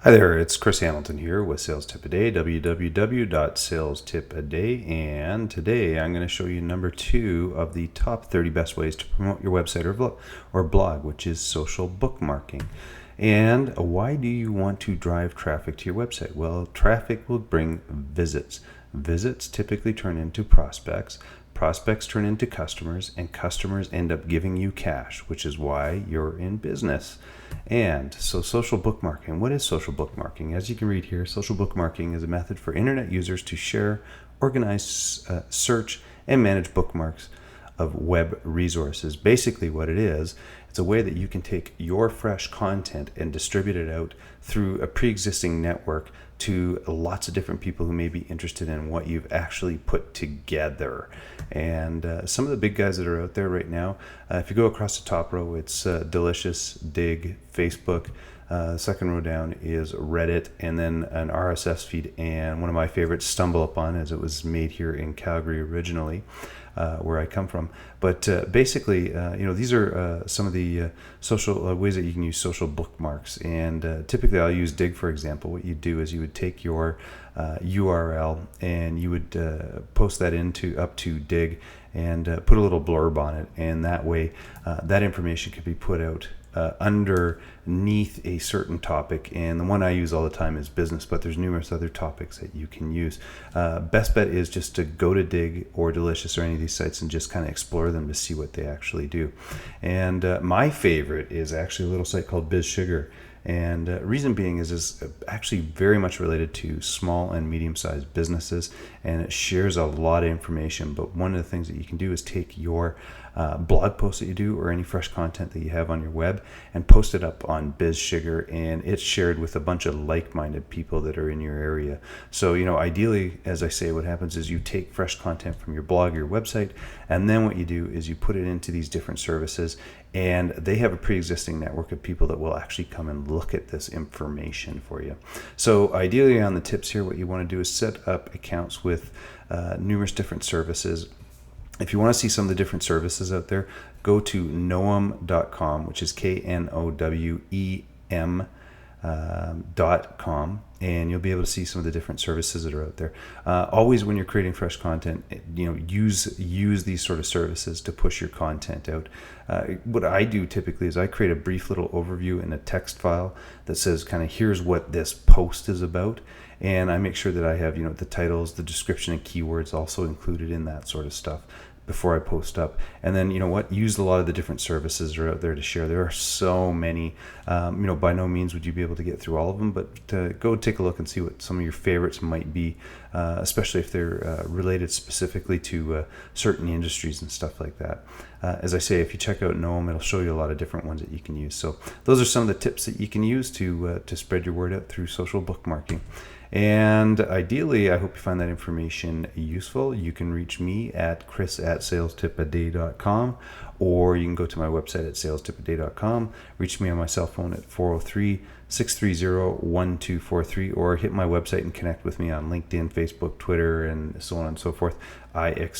Hi there, it's Chris Hamilton here with Sales Tip a Day, www.salestipaday, and today I'm going to show you number 2 of the top 30 best ways to promote your website or blog, which is social bookmarking. And why do you want to drive traffic to your website? Well, traffic will bring visits. Visits typically turn into prospects. Prospects turn into customers, and customers end up giving you cash, which is why you're in business. And so social bookmarking. What is social bookmarking? As you can read here, social bookmarking is a method for internet users to share, organize, search, and manage bookmarks of web resources. Basically what it is, it's a way that you can take your fresh content and distribute it out through a pre-existing network to lots of different people who may be interested in what you've actually put together. And some of the big guys that are out there right now, if you go across the top row, it's Delicious, Dig, Facebook. Second row down is Reddit, and then an RSS feed, and one of my favorites, StumbleUpon, as it was made here in Calgary originally, where I come from. But basically, these are some of the social ways that you can use social bookmarks. And typically, I'll use Dig, for example. What you do is you would take your URL and you would post that up to Dig and put a little blurb on it, and that way, that information could be put out underneath a certain topic. And the one I use all the time is business, but there's numerous other topics that you can use. Best bet is just to go to Dig or Delicious or any of these sites and just kind of explore them to see what they actually do. And my favorite is actually a little site called BizSugar. And reason being is actually very much related to small and medium-sized businesses, and it shares a lot of information. But one of the things that you can do is take your blog post that you do or any fresh content that you have on your web and post it up on BizSugar, and it's shared with a bunch of like-minded people that are in your area. So, ideally, as I say, what happens is you take fresh content from your blog or your website, and then what you do is you put it into these different services, and they have a pre-existing network of people that will actually come and look at this information for you. So ideally, on the tips here, what you want to do is set up accounts with numerous different services. If you want to see some of the different services out there, go to knowem.com, which is KNOWEM.com, and you'll be able to see some of the different services that are out there. Always, when you're creating fresh content, use these sort of services to push your content out. What I do typically is I create a brief little overview in a text file that says kind of here's what this post is about, and I make sure that I have the titles, the description, and keywords also included in that sort of stuff before I post up. And then use a lot of the different services that are out there to share. There are so many. By no means would you be able to get through all of them, but go take a look and see what some of your favorites might be, especially if they're related specifically to certain industries and stuff like that. As I say, if you check out Knowem, it'll show you a lot of different ones that you can use. So those are some of the tips that you can use to spread your word out through social bookmarking. And ideally, I hope you find that information useful. You can reach me at chris@salestipaday.com, or you can go to my website at salestipaday.com. Reach me on my cell phone at 403-630-1243, or hit my website and connect with me on LinkedIn, Facebook, Twitter, and so on and so forth. I accept